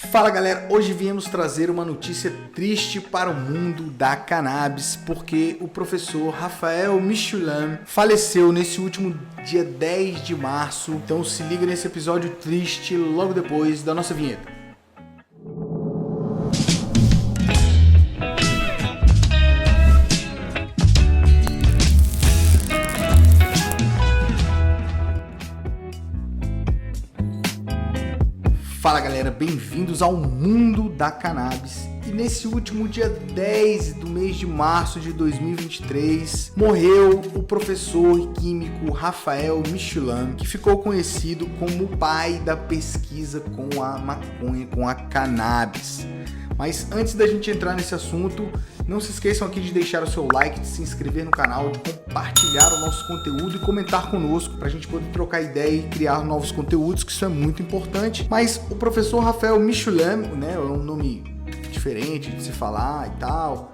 Fala galera, hoje viemos trazer uma notícia triste para o mundo da cannabis, porque o professor Raphael Mechoulam faleceu nesse último dia 10 de março. Então se liga nesse episódio triste logo depois da nossa vinheta. Fala galera, bem-vindos ao mundo da cannabis. E nesse último dia 10 do mês de março de 2023, morreu o professor químico Raphael Mechoulam, que ficou conhecido como o pai da pesquisa com a maconha, com a cannabis. Mas antes da gente entrar nesse assunto, não se esqueçam aqui de deixar o seu like, de se inscrever no canal, de compartilhar o nosso conteúdo e comentar conosco para a gente poder trocar ideia e criar novos conteúdos, que isso é muito importante. Mas o professor Raphael Mechoulam, né, é um nome diferente de se falar e tal,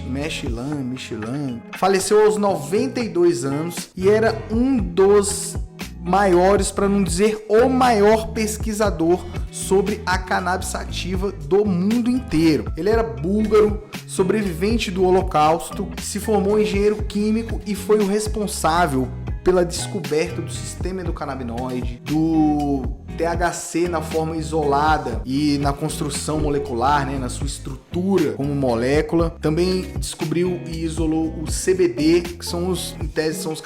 Mechoulam, faleceu aos 92 anos e era um dos maiores, para não dizer o maior pesquisador sobre a cannabis sativa do mundo inteiro. Ele era búlgaro, sobrevivente do Holocausto, se formou engenheiro químico e foi o responsável pela descoberta do sistema endocannabinoide, do THC na forma isolada e na construção molecular, né, na sua estrutura como molécula. Também descobriu e isolou o CBD, que são em tese, são os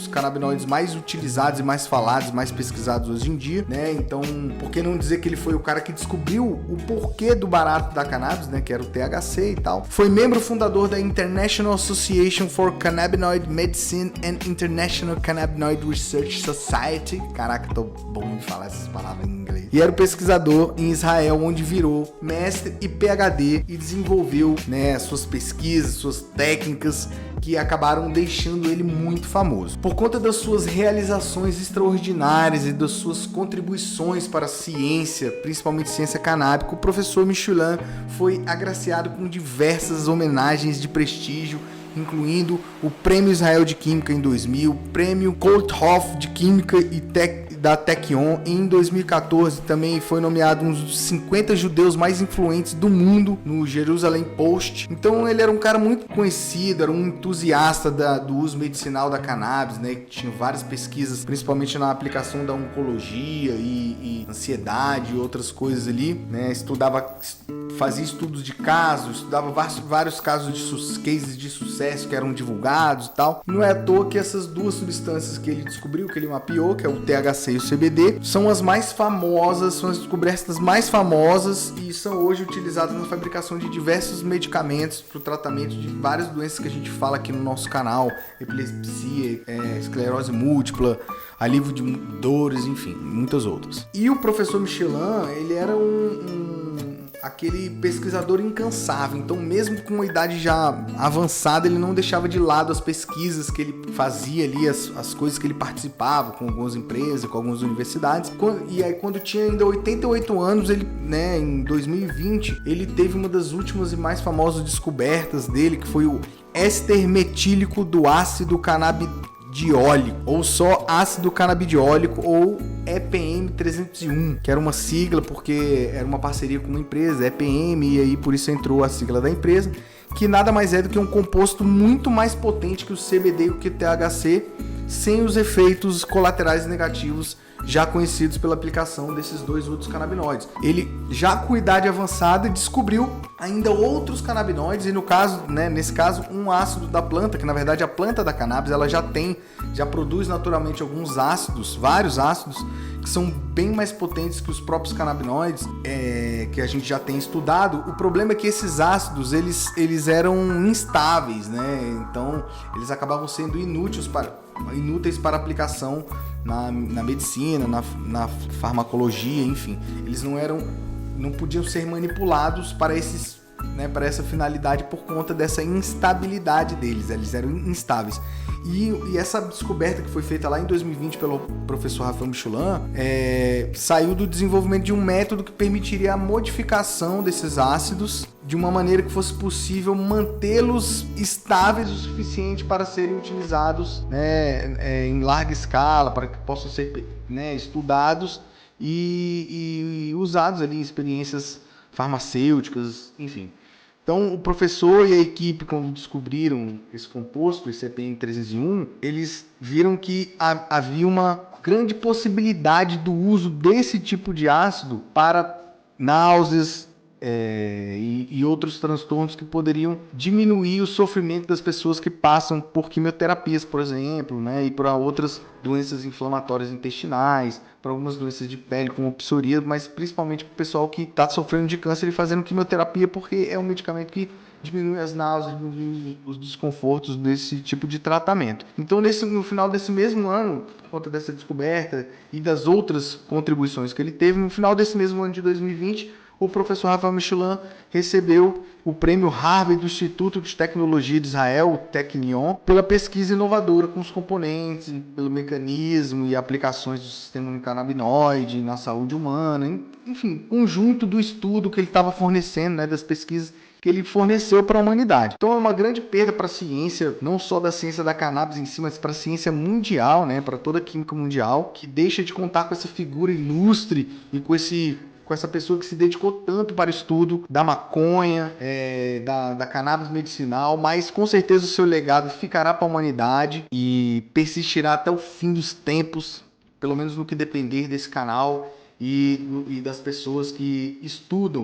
canabinoides mais utilizados e mais falados, mais pesquisados hoje em dia, né? Então, por que não dizer que ele foi o cara que descobriu o porquê do barato da cannabis, né, que era o THC e tal. Foi membro fundador da International Association for Cannabinoid Medicine and International Cannabinoid Research Society. Caraca, tô bom de falar essas palavras em inglês. E era o pesquisador em Israel, onde virou mestre e PhD e desenvolveu, né, suas pesquisas, suas técnicas que acabaram deixando ele muito famoso. Por conta das suas realizações extraordinárias e das suas contribuições para a ciência, principalmente ciência canábica, o professor Mechoulam foi agraciado com diversas homenagens de prestígio, incluindo o Prêmio Israel de Química em 2000, o Prêmio Kolthoff de Química e da Techion. Em 2014 também foi nomeado um dos 50 judeus mais influentes do mundo no Jerusalem Post. Então ele era um cara muito conhecido, era um entusiasta do uso medicinal da cannabis, né? Tinha várias pesquisas, principalmente na aplicação da oncologia e ansiedade e outras coisas ali, né? Fazia estudos de casos, estudava vários casos cases de sucesso que eram divulgados e tal. Não é à toa que essas duas substâncias que ele descobriu, que ele mapeou, que é o THC e o CBD, são as mais famosas, são as descobertas mais famosas e são hoje utilizadas na fabricação de diversos medicamentos para o tratamento de várias doenças que a gente fala aqui no nosso canal: epilepsia, esclerose múltipla, alívio de dores, enfim, muitas outras. E o professor Mechoulam, ele era aquele pesquisador incansável. Então, mesmo com uma idade já avançada, ele não deixava de lado as pesquisas que ele fazia ali, as coisas que ele participava com algumas empresas, com algumas universidades. E aí, quando tinha ainda 88 anos, ele, né, em 2020, ele teve uma das últimas e mais famosas descobertas dele, que foi o éster metílico do ácido canabidiólico, ou só ácido canabidiólico, ou EPM 301, que era uma sigla porque era uma parceria com uma empresa, EPM, e aí por isso entrou a sigla da empresa, que nada mais é do que um composto muito mais potente que o CBD e o que o THC, sem os efeitos colaterais negativos já conhecidos pela aplicação desses dois outros canabinoides. Ele, já com idade avançada, descobriu ainda outros canabinoides, e nesse caso, um ácido da planta, que na verdade a planta da cannabis ela já produz naturalmente alguns ácidos, vários ácidos, que são bem mais potentes que os próprios canabinoides, que a gente já tem estudado. O problema é que esses ácidos, eles eram instáveis, né? Então eles acabavam sendo inúteis para aplicação na medicina, na farmacologia, enfim. Eles não podiam ser manipulados para essa finalidade por conta dessa instabilidade deles, eles eram instáveis. E essa descoberta que foi feita lá em 2020 pelo professor Raphael Mechoulam saiu do desenvolvimento de um método que permitiria a modificação desses ácidos de uma maneira que fosse possível mantê-los estáveis o suficiente para serem utilizados, né, em larga escala, para que possam ser, né, estudados e usados ali em experiências farmacêuticas, enfim. Então, o professor e a equipe, quando descobriram esse composto, esse EPM 301, eles viram que havia uma grande possibilidade do uso desse tipo de ácido para náuseas e outros transtornos que poderiam diminuir o sofrimento das pessoas que passam por quimioterapias, por exemplo, né, e para outras doenças inflamatórias intestinais, para algumas doenças de pele, como psoríase, mas principalmente para o pessoal que está sofrendo de câncer e fazendo quimioterapia, porque é um medicamento que diminui as náuseas, diminui os desconfortos desse tipo de tratamento. Então, no final desse mesmo ano, por conta dessa descoberta e das outras contribuições que ele teve, no final desse mesmo ano de 2020, o professor Rafael Michelin recebeu o prêmio Harvey do Instituto de Tecnologia de Israel, o Technion, pela pesquisa inovadora com os componentes, pelo mecanismo e aplicações do sistema canabinoide na saúde humana, enfim, conjunto do estudo que ele estava fornecendo, né, das pesquisas que ele forneceu para a humanidade. Então é uma grande perda para a ciência, não só da ciência da cannabis em si, mas para a ciência mundial, né, para toda a química mundial, que deixa de contar com essa figura ilustre e com essa pessoa que se dedicou tanto para o estudo da maconha, da cannabis medicinal, mas com certeza o seu legado ficará para a humanidade e persistirá até o fim dos tempos, pelo menos no que depender desse canal e das pessoas que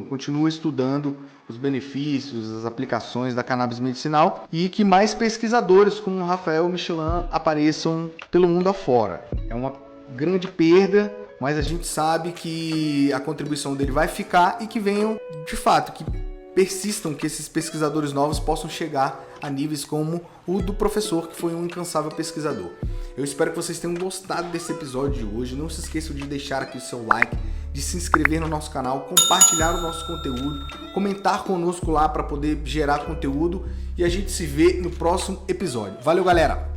continuam estudando os benefícios, as aplicações da cannabis medicinal e que mais pesquisadores como o Rafael Michelin apareçam pelo mundo afora. É uma grande perda, mas a gente sabe que a contribuição dele vai ficar e que venham, de fato, que persistam, que esses pesquisadores novos possam chegar a níveis como o do professor, que foi um incansável pesquisador. Eu espero que vocês tenham gostado desse episódio de hoje. Não se esqueçam de deixar aqui o seu like, de se inscrever no nosso canal, compartilhar o nosso conteúdo, comentar conosco lá para poder gerar conteúdo e a gente se vê no próximo episódio. Valeu, galera!